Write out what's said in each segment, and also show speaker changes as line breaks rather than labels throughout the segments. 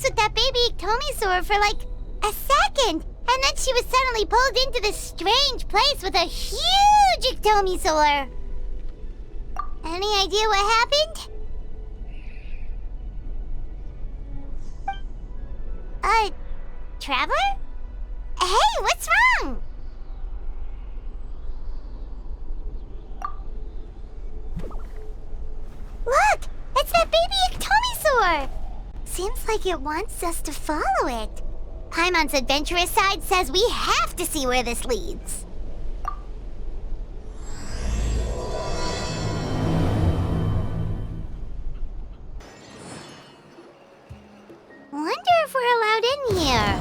with that baby Iktomisaur for like a second, and then she was suddenly pulled into this strange place with a huge Iktomisaur. Any idea what happened? Traveler? Hey, what's wrong? Look! It's that baby Iktomisaur! Seems like it wants us to follow it. Paimon's adventurous side says we have to see where this leads. Wonder if we're allowed in here.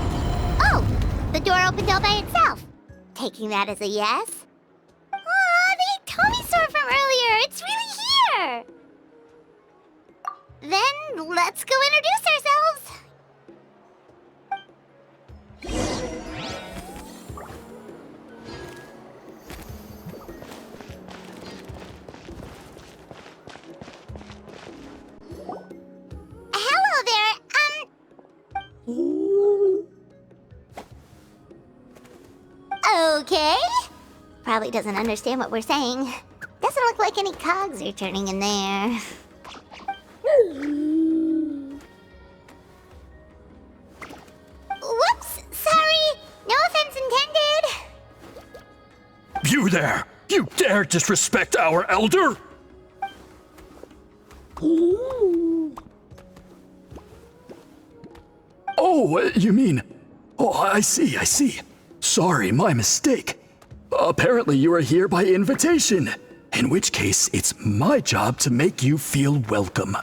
Oh! The door opened all by itself. Taking that as a yes. Aw, the Iktomisaur from earlier! It's really here! Then let's go introduce ourselves. Hello there, okay. Probably doesn't understand what we're saying. Doesn't look like any cogs are turning in there. Whoops! Sorry! No offense intended!
You there! You dare disrespect our elder? Oh, you mean... Oh, I see. Sorry, my mistake. Apparently you are here by invitation, in which case it's my job to make you feel welcome.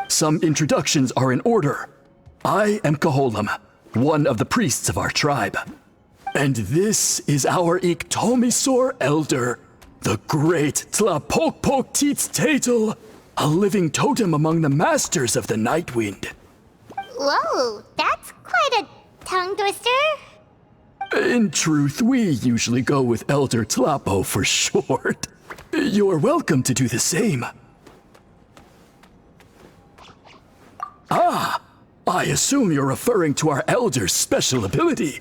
Some introductions are in order. I am Koholum, one of the priests of our tribe. And this is our Iktomisaur elder, the great Tlapokpokteets-Tatel, a living totem among the masters of the Night Wind.
Whoa, that's quite a tongue twister.
In truth, we usually go with Elder Tlapo for short. You're welcome to do the same. Ah, I assume you're referring to our elder's special ability.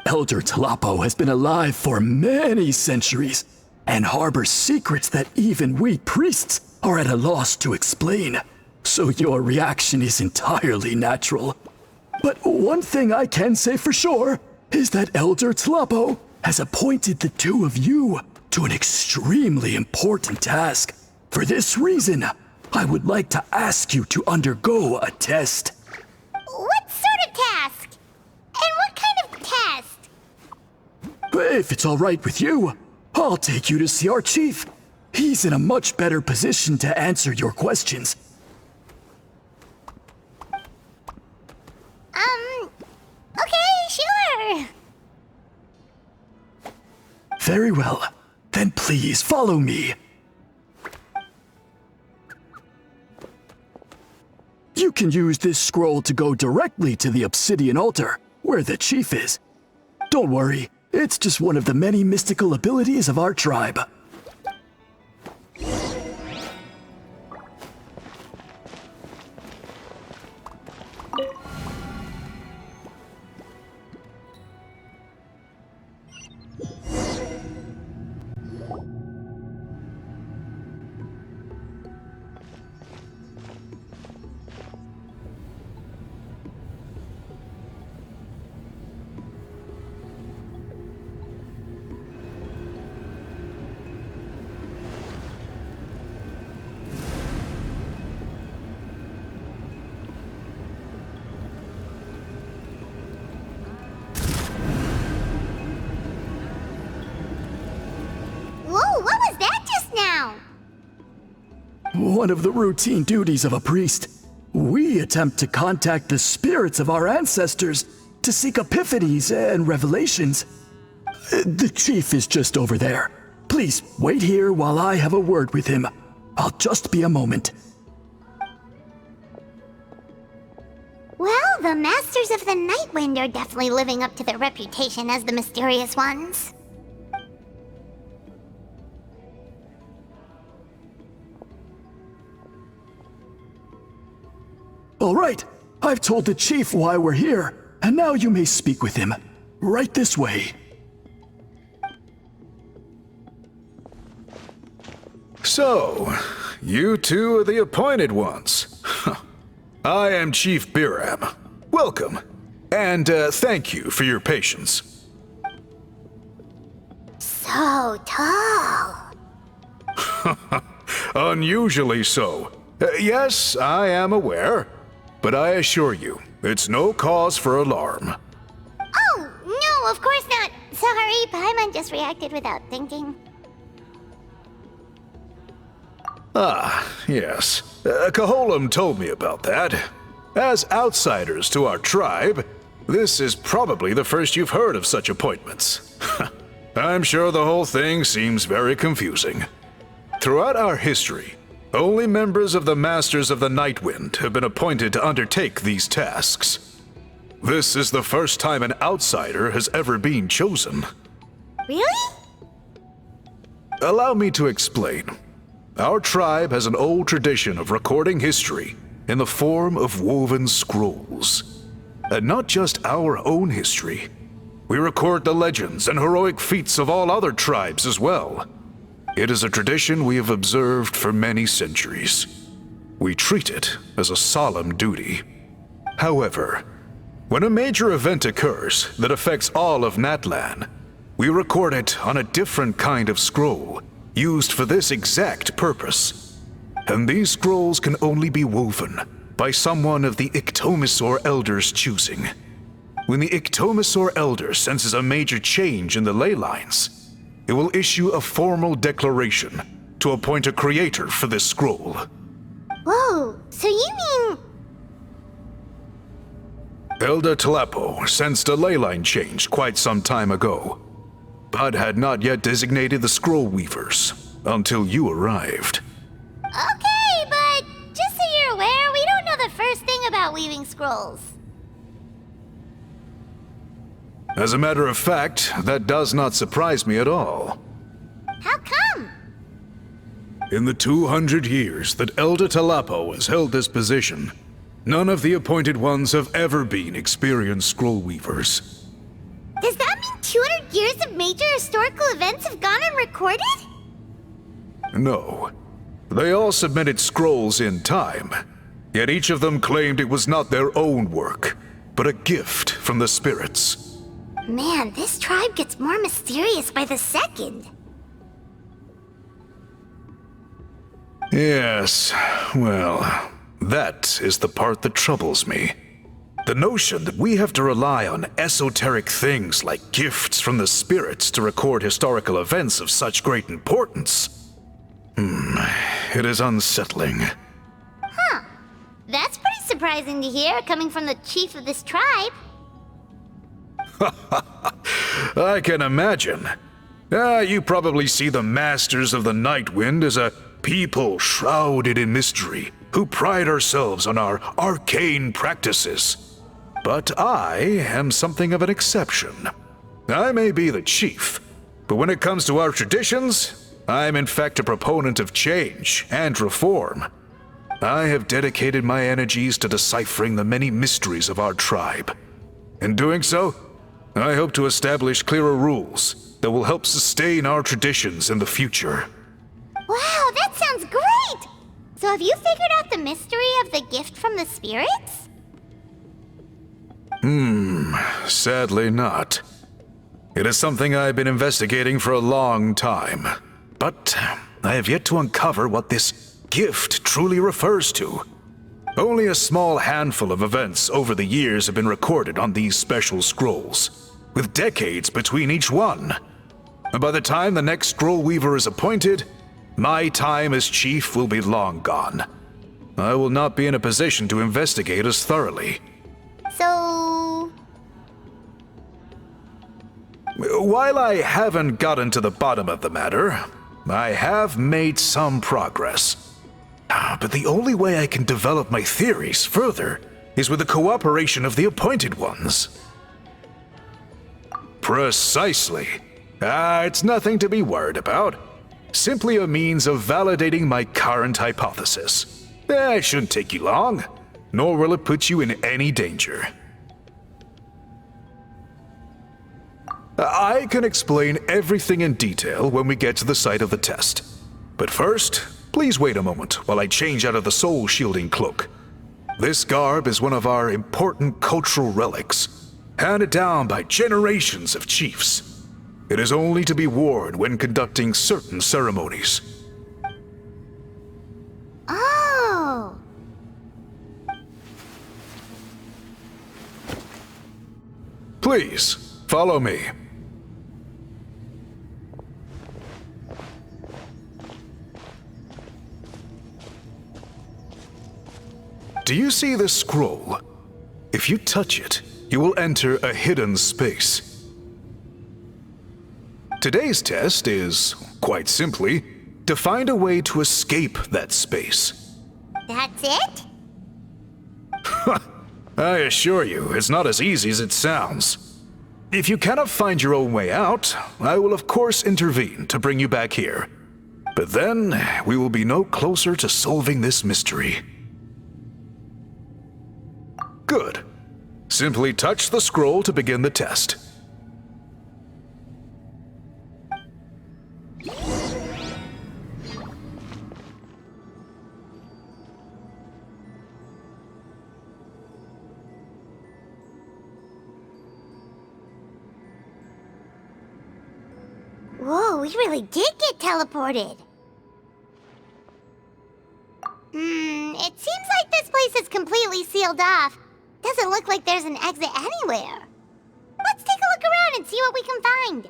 Elder Tlapo has been alive for many centuries and harbors secrets that even we priests are at a loss to explain. So your reaction is entirely natural. But one thing I can say for sure is that Elder Tlapo has appointed the two of you to an extremely important task. For this reason, I would like to ask you to undergo a test.
What sort of task? And what kind of test?
If it's all right with you, I'll take you to see our chief. He's in a much better position to answer your questions.
Okay, sure.
Very well. Then please follow me. You can use this scroll to go directly to the obsidian altar, where the chief is. Don't worry, it's just one of the many mystical abilities of our tribe.
Whoa, what was that just now?
One of the routine duties of a priest. We attempt to contact the spirits of our ancestors to seek epiphanies and revelations. The chief is just over there. Please wait here while I have a word with him. I'll just be a moment.
Well, the Masters of the Night Wind are definitely living up to their reputation as the mysterious ones.
All right, I've told the chief why we're here, and now you may speak with him. Right this way.
So, you two are the appointed ones. I am Chief Biram. Welcome, and thank you for your patience.
So tall.
Unusually so. Yes, I am aware, but I assure you, it's no cause for alarm.
Oh, no, of course not. Sorry, Paimon just reacted without thinking.
Ah, yes. Kaholam told me about that. As outsiders to our tribe, this is probably the first you've heard of such appointments. I'm sure the whole thing seems very confusing. Throughout our history, only members of the Masters of the Nightwind have been appointed to undertake these tasks. This is the first time an outsider has ever been chosen.
Really?
Allow me to explain. Our tribe has an old tradition of recording history in the form of woven scrolls. And not just our own history. We record the legends and heroic feats of all other tribes as well. It is a tradition we have observed for many centuries. We treat it as a solemn duty. However, when a major event occurs that affects all of Natlan, we record it on a different kind of scroll, used for this exact purpose. And these scrolls can only be woven by someone of the Iktomisor Elder's choosing. When the Iktomisor Elder senses a major change in the ley lines, it will issue a formal declaration to appoint a creator for this scroll.
Whoa, so you mean...
Elder Talapo sensed a ley line change quite some time ago, but had not yet designated the scroll weavers until you arrived.
Okay, but just so you're aware, we don't know the first thing about weaving scrolls.
As a matter of fact, that does not surprise me at all.
How come?
In the 200 years that Elder Talapo has held this position, none of the appointed ones have ever been experienced scroll weavers.
Does that mean 200 years of major historical events have gone unrecorded?
No. They all submitted scrolls in time, yet each of them claimed it was not their own work, but a gift from the spirits.
Man, this tribe gets more mysterious by the second.
Yes, well, that is the part that troubles me. The notion that we have to rely on esoteric things like gifts from the spirits to record historical events of such great importance. It is unsettling.
Huh. That's pretty surprising to hear, coming from the chief of this tribe.
I can imagine. You probably see the Masters of the Nightwind as a people shrouded in mystery, who pride ourselves on our arcane practices. But I am something of an exception. I may be the chief, but when it comes to our traditions, I'm in fact a proponent of change and reform. I have dedicated my energies to deciphering the many mysteries of our tribe. In doing so, I hope to establish clearer rules that will help sustain our traditions in the future.
Wow, that sounds great! So have you figured out the mystery of the gift from the spirits?
Sadly not. It is something I've been investigating for a long time, but I have yet to uncover what this gift truly refers to. Only a small handful of events over the years have been recorded on these special scrolls, with decades between each one. And by the time the next scroll weaver is appointed, my time as chief will be long gone. I will not be in a position to investigate as thoroughly.
So...
While I haven't gotten to the bottom of the matter, I have made some progress. But the only way I can develop my theories further is with the cooperation of the appointed ones. Precisely. It's nothing to be worried about. Simply a means of validating my current hypothesis. It shouldn't take you long. nor will it put you in any danger. I can explain everything in detail when we get to the site of the test. But first, please wait a moment while I change out of the soul-shielding cloak. This garb is one of our important cultural relics, handed down by generations of chiefs. It is only to be worn when conducting certain ceremonies.
Oh!
Please, follow me. Do you see this scroll? If you touch it, you will enter a hidden space. Today's test is, quite simply, to find a way to escape that space.
That's it?
I assure you, it's not as easy as it sounds. If you cannot find your own way out, I will of course intervene to bring you back here. But then, we will be no closer to solving this mystery. Good. Simply touch the scroll to begin the test.
Whoa, we really did get teleported. It seems like this place is completely sealed off. Doesn't look like there's an exit anywhere. Let's take a look around and see what we can find.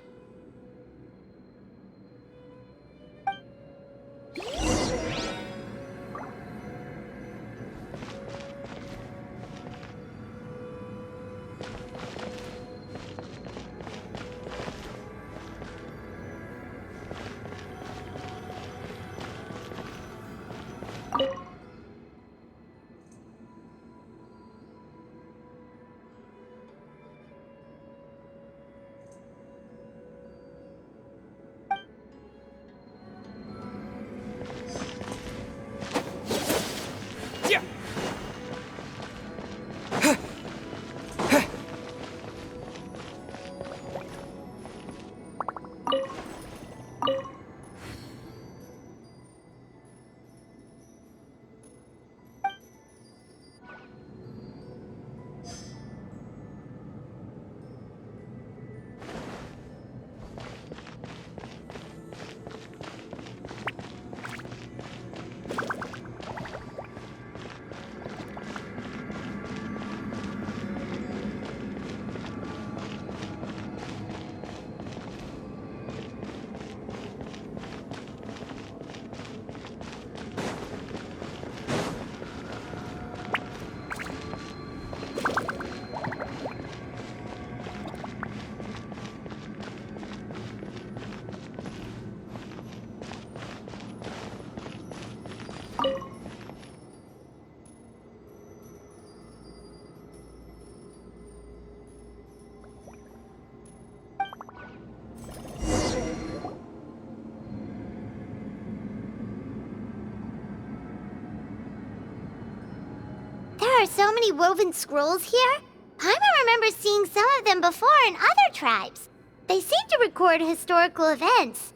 There are so many woven scrolls here. Paimon remembers seeing some of them before in other tribes. They seem to record historical events.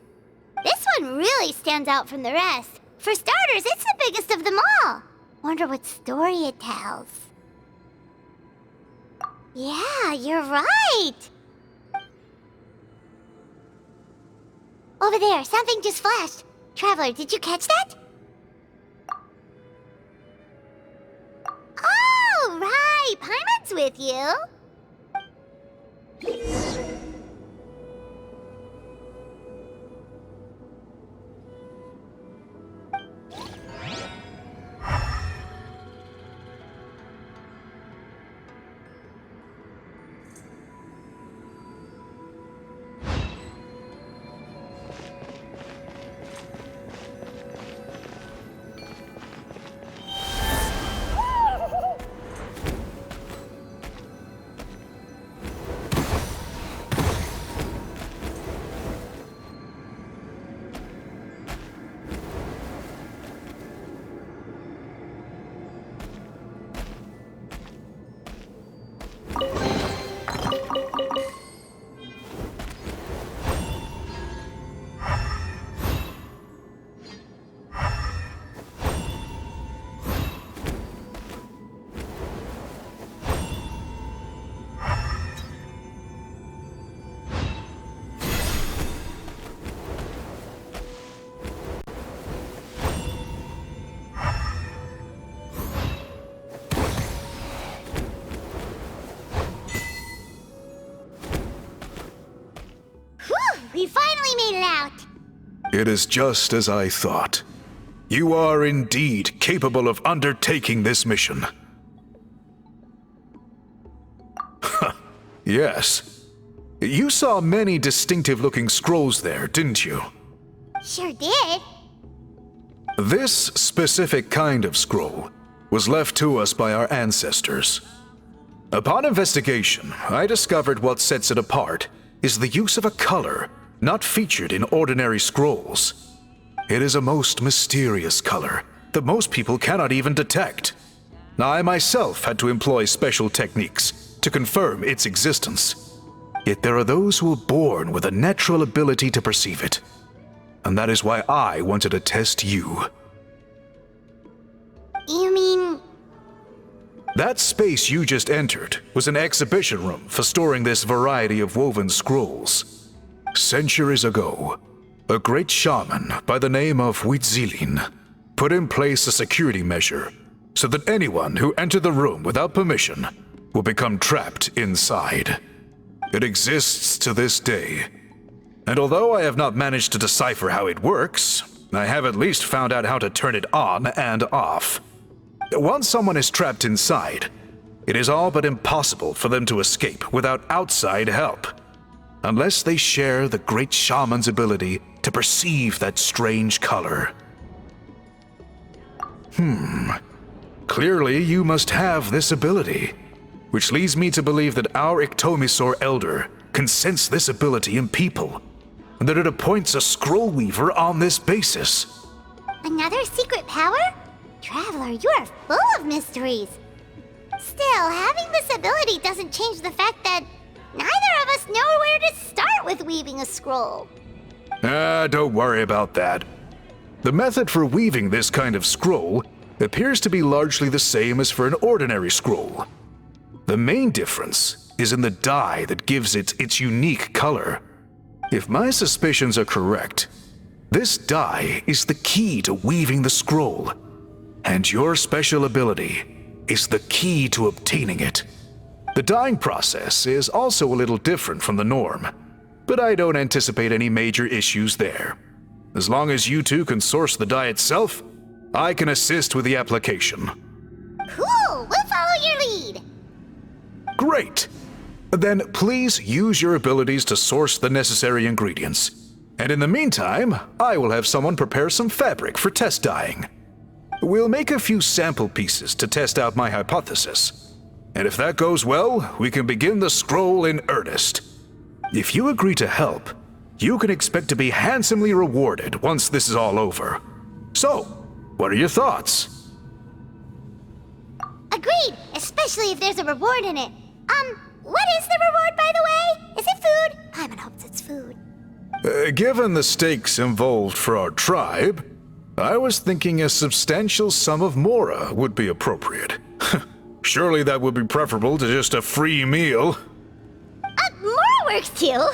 This one really stands out from the rest. For starters, it's the biggest of them all. Wonder what story it tells. Yeah, you're right. Over there, something just flashed. Traveler, did you catch that? Oh, right. Paimon's with you. We finally made it out!
It is just as I thought. You are indeed capable of undertaking this mission. Yes. You saw many distinctive-looking scrolls there, didn't you?
Sure did.
This specific kind of scroll was left to us by our ancestors. Upon investigation, I discovered what sets it apart is the use of a color not featured in ordinary scrolls. It is a most mysterious color that most people cannot even detect. I myself had to employ special techniques to confirm its existence. Yet there are those who are born with a natural ability to perceive it. And that is why I wanted to test you.
You mean...
That space you just entered was an exhibition room for storing this variety of woven scrolls. Centuries ago, a great shaman by the name of Huitzilin put in place a security measure so that anyone who entered the room without permission will become trapped inside. It exists to this day. And although I have not managed to decipher how it works, I have at least found out how to turn it on and off. Once someone is trapped inside, it is all but impossible for them to escape without outside help, unless they share the great shaman's ability to perceive that strange color. Clearly you must have this ability, which leads me to believe that our Ictomisaur Elder can sense this ability in people, and that it appoints a scroll weaver on this basis.
Another secret power? Traveler, you are full of mysteries. Still, having this ability doesn't change the fact that neither of us know where to start with weaving a scroll.
Don't worry about that. The method for weaving this kind of scroll appears to be largely the same as for an ordinary scroll. The main difference is in the dye that gives it its unique color. If my suspicions are correct, this dye is the key to weaving the scroll, and your special ability is the key to obtaining it. The dyeing process is also a little different from the norm, but I don't anticipate any major issues there. As long as you two can source the dye itself, I can assist with the application.
Cool! We'll follow your lead!
Great! Then please use your abilities to source the necessary ingredients. And in the meantime, I will have someone prepare some fabric for test dyeing. We'll make a few sample pieces to test out my hypothesis. And if that goes well, we can begin the scroll in earnest. If you agree to help, you can expect to be handsomely rewarded once this is all over. So, what are your thoughts?
Agreed, especially if there's a reward in it. What is the reward, by the way? Is it food? Paimon hopes it's food.
Given the stakes involved for our tribe, I was thinking a substantial sum of mora would be appropriate. Surely that would be preferable to just a free meal.
Mora works too.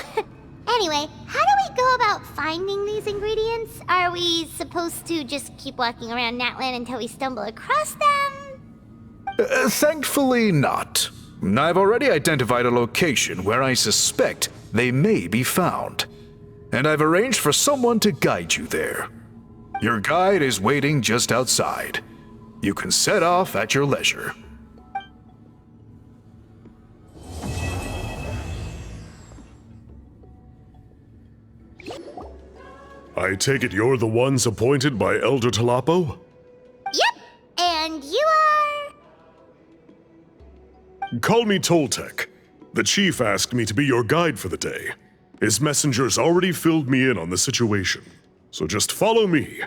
Anyway, how do we go about finding these ingredients? Are we supposed to just keep walking around Natlan until we stumble across them?
Thankfully not. I've already identified a location where I suspect they may be found, and I've arranged for someone to guide you there. Your guide is waiting just outside. You can set off at your leisure.
I take it you're the ones appointed by Elder Talapo?
Yep, and you are...
Call me Toltec. The chief asked me to be your guide for the day. His messengers already filled me in on the situation, so just follow me.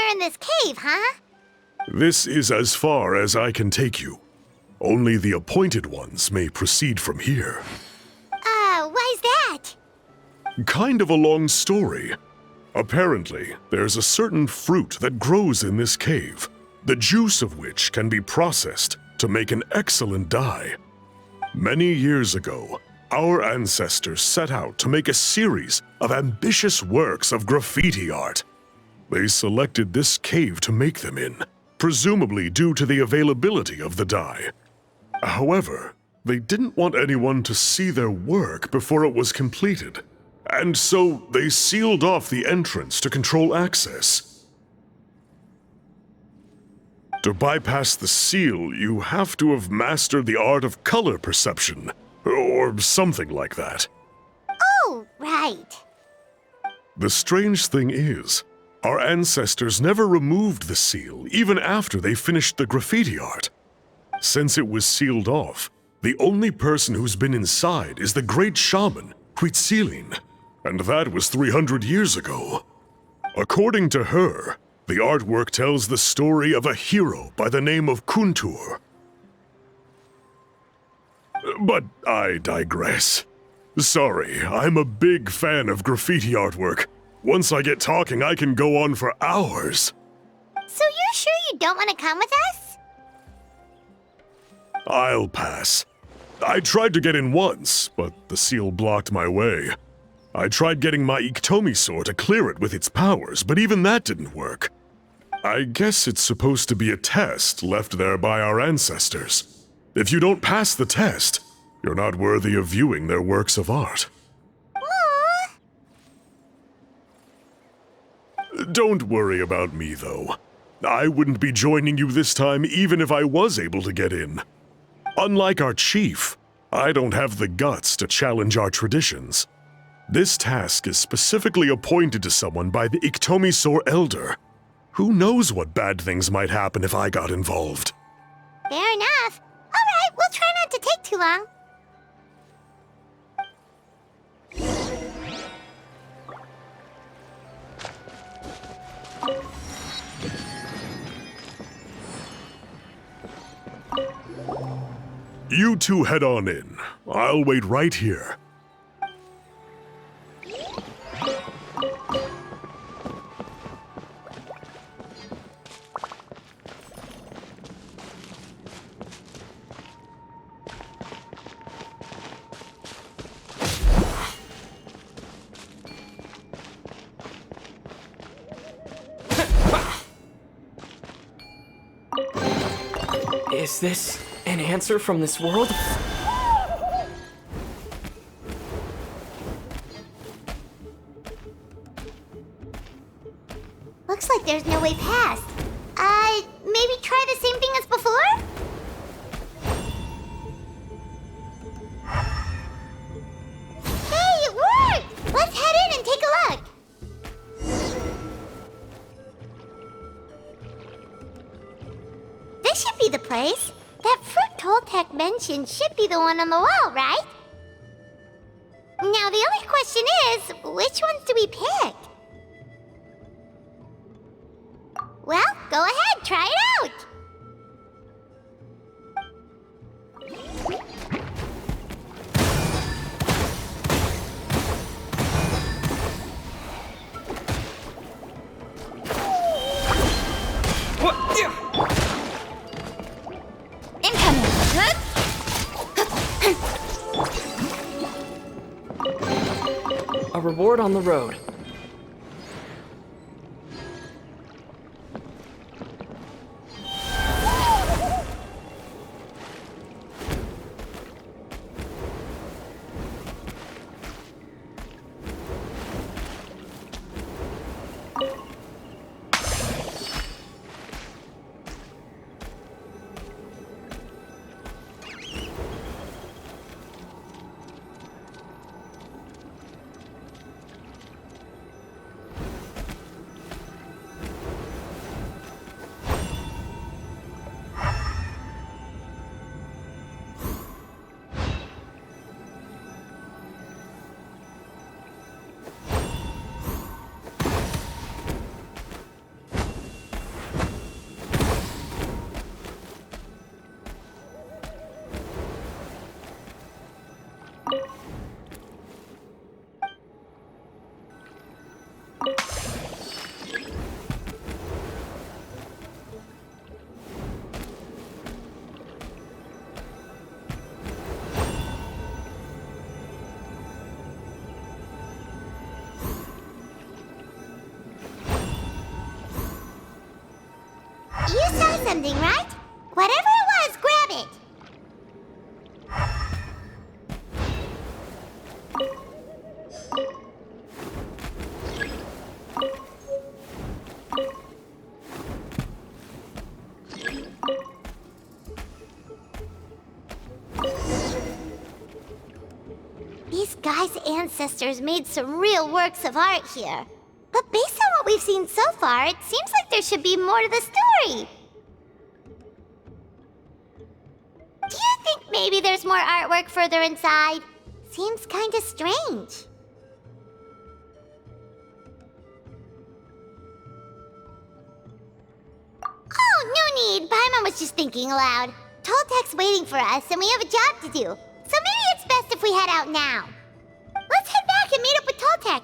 somewhere in this cave, huh?
This is as far as I can take you. Only the appointed ones may proceed from here.
Why's that?
Kind of a long story. Apparently, there's a certain fruit that grows in this cave, the juice of which can be processed to make an excellent dye. Many years ago, our ancestors set out to make a series of ambitious works of graffiti art. They selected this cave to make them in, presumably due to the availability of the dye. However, they didn't want anyone to see their work before it was completed, and so they sealed off the entrance to control access. To bypass the seal, you have to have mastered the art of color perception, or something like that.
Oh, right.
The strange thing is, our ancestors never removed the seal even after they finished the graffiti art. Since it was sealed off, the only person who's been inside is the great shaman, Huitzilin, and that was 300 years ago. According to her, the artwork tells the story of a hero by the name of Kuntur. But I digress. Sorry, I'm a big fan of graffiti artwork. Once I get talking, I can go on for hours.
So you're sure you don't want to come with us?
I'll pass. I tried to get in once, but the seal blocked my way. I tried getting my Iktomi to clear it with its powers, but even that didn't work. I guess it's supposed to be a test left there by our ancestors. If you don't pass the test, you're not worthy of viewing their works of art.
Aww.
Don't worry about me, though. I wouldn't be joining you this time even if I was able to get in. Unlike our chief, I don't have the guts to challenge our traditions. This task is specifically appointed to someone by the Iktomi Elder. Who knows what bad things might happen if I got involved?
Fair enough. All right, we'll try not to take too long.
You two head on in. I'll wait right here.
Is this an answer from this world?
Looks like there's no way past. Maybe try the same thing as before? Hey, it worked! Let's head in and take a look. This should be the place. That fruit Toltec mentioned should be the one on the wall, right? Now the only question is, which ones do we pick? Well, go ahead, try it out!
A reward on the road.
something, right? Whatever it was, grab it. These guys' ancestors made some real works of art here. But based on what we've seen so far, it seems like there should be more to the story. Do you think maybe there's more artwork further inside? Seems kinda strange. Oh, no need. Paimon was just thinking aloud. Toltek's waiting for us, and we have a job to do. So maybe it's best if we head out now. Let's head back and meet up with Toltek.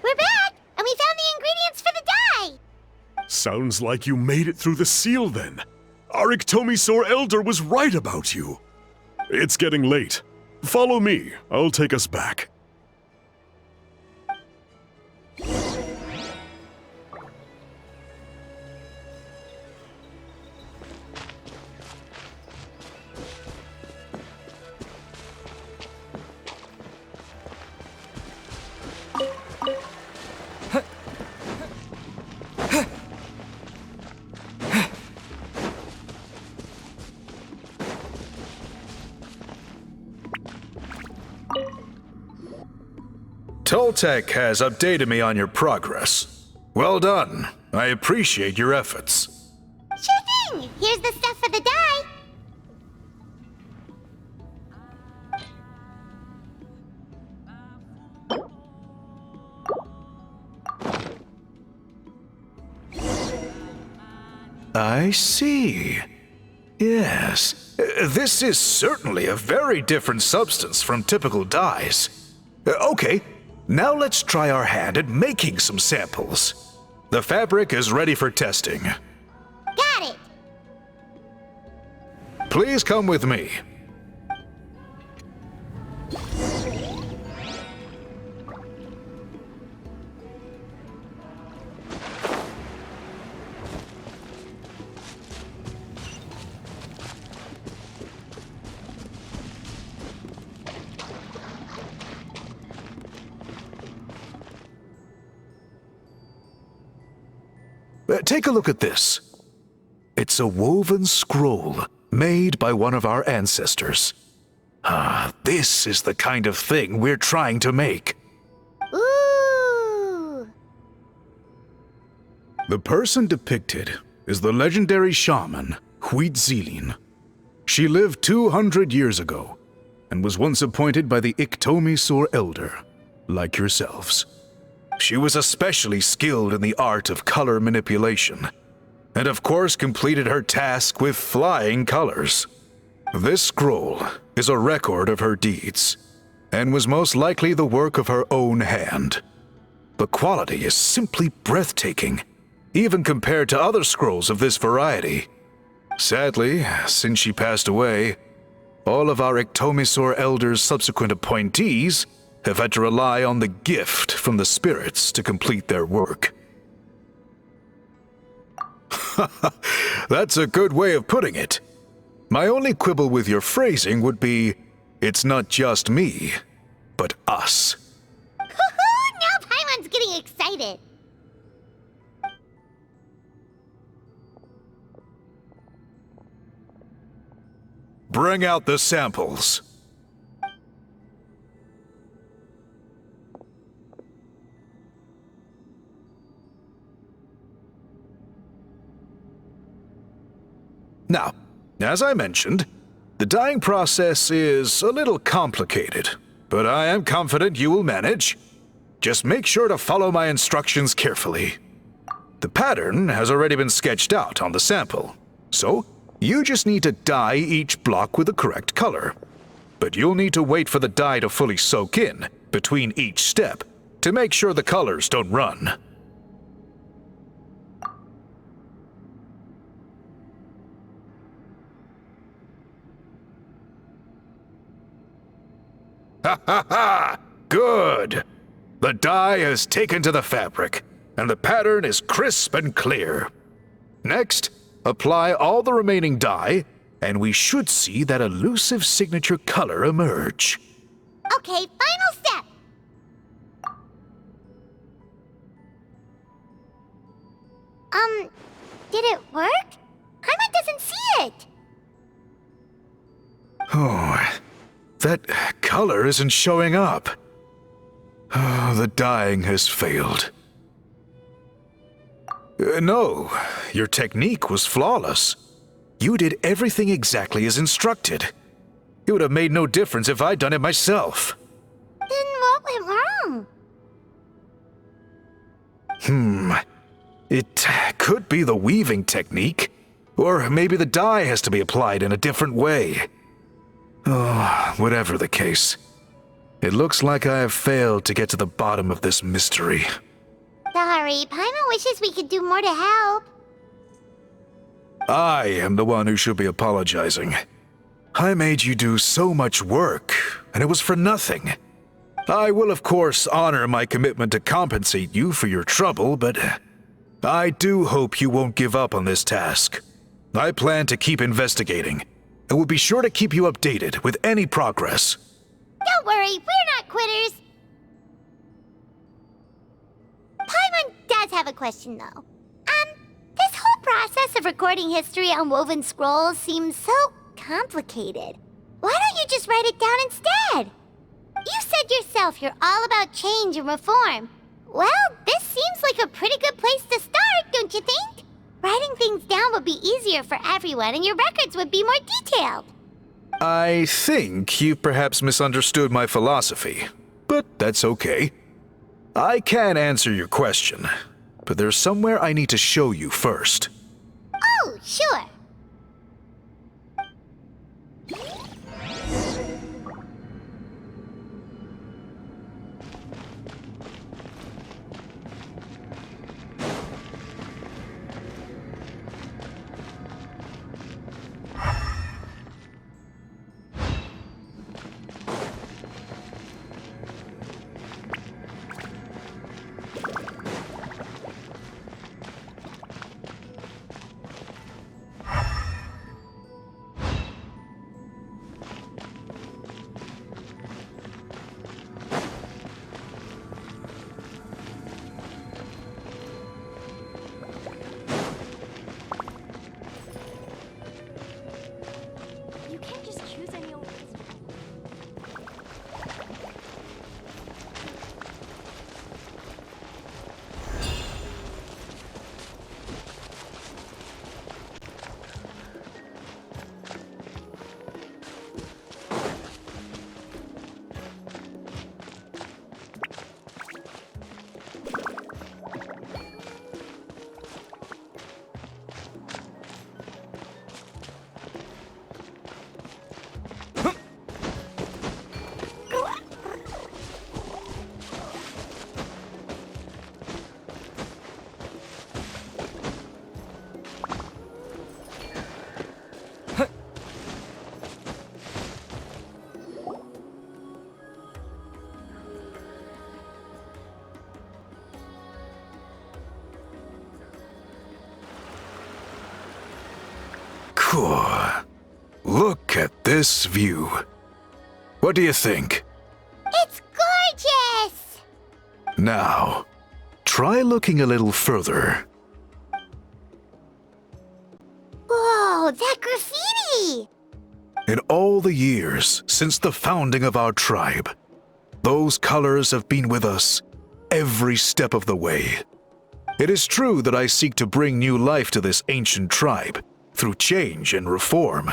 We're back, and we found the ingredients for the dye.
Sounds like you made it through the seal then. Our Iktomisaur Elder was right about you. It's getting late. Follow me. I'll take us back.
Toltek has updated me on your progress. Well done. I appreciate your efforts.
Sure thing. Here's the stuff for the dye.
I see. Yes. This is certainly a very different substance from typical dyes. Okay, now let's try our hand at making some samples. The fabric is ready for testing.
Got it.
Please come with me. Take a look at this. It's a woven scroll made by one of our ancestors. This is the kind of thing we're trying to make.
Ooh.
The person depicted is the legendary shaman, Huitzilin. She lived 200 years ago and was once appointed by the Iktomisaur Elder, like yourselves. She was especially skilled in the art of color manipulation, and of course completed her task with flying colors. This scroll is a record of her deeds, and was most likely the work of her own hand. The quality is simply breathtaking, even compared to other scrolls of this variety. Sadly, since she passed away, all of our Iktomisaur Elder's subsequent appointees have had to rely on the gift from the spirits to complete their work. That's a good way of putting it. My only quibble with your phrasing would be, it's not just me, but us.
Now Paimon's getting excited.
Bring out the samples. Now, as I mentioned, the dyeing process is a little complicated, but I am confident you will manage. Just make sure to follow my instructions carefully. The pattern has already been sketched out on the sample, so you just need to dye each block with the correct color. But you'll need to wait for the dye to fully soak in between each step to make sure the colors don't run. Ha ha ha! Good! The dye has taken to the fabric, and the pattern is crisp and clear. Next, apply all the remaining dye, and we should see that elusive signature color emerge.
Okay, final step. Did it work? Paimon doesn't see it.
Oh, that color isn't showing up. Oh, the dyeing has failed. No, your technique was flawless. You did everything exactly as instructed. It would have made no difference if I'd done it myself.
Then what went wrong?
It could be the weaving technique, or maybe the dye has to be applied in a different way. Oh, whatever the case, it looks like I have failed to get to the bottom of this mystery.
Sorry, Paimon wishes we could do more to help.
I am the one who should be apologizing. I made you do so much work, and it was for nothing. I will, of course, honor my commitment to compensate you for your trouble, but I do hope you won't give up on this task. I plan to keep investigating, and will be sure to keep you updated with any progress.
Don't worry, we're not quitters. Paimon does have a question, though. This whole process of recording history on woven scrolls seems so complicated. Why don't you just write it down instead? You said yourself you're all about change and reform. Well, this seems like a pretty good place to start, don't you think? Writing things down would be easier for everyone, and your records would be more detailed.
I think you perhaps misunderstood my philosophy, but that's okay. I can answer your question, but there's somewhere I need to show you first.
Oh, sure. You can't just choose any old history.
Cool. Look at this view. What do you think?
It's gorgeous!
Now, try looking a little further.
Whoa, that graffiti!
In all the years since the founding of our tribe, those colors have been with us every step of the way. It is true that I seek to bring new life to this ancient tribe, through change and reform.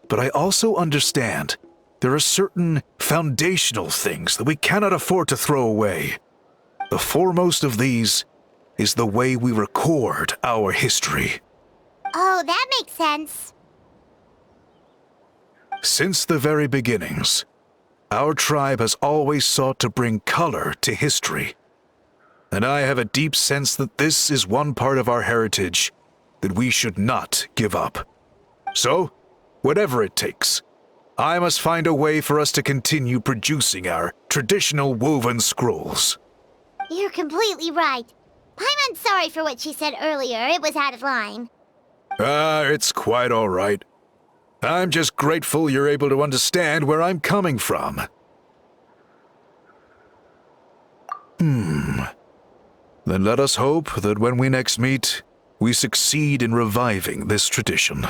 But I also understand there are certain foundational things that we cannot afford to throw away. The foremost of these is the way we record our history.
Oh, that makes sense.
Since the very beginnings, our tribe has always sought to bring color to history. And I have a deep sense that this is one part of our heritage that we should not give up. So, whatever it takes, I must find a way for us to continue producing our traditional woven scrolls.
You're completely right. Paimon's sorry for what she said earlier. It was out of line.
It's quite all right. I'm just grateful you're able to understand where I'm coming from. Then let us hope that when we next meet, we succeed in reviving this tradition.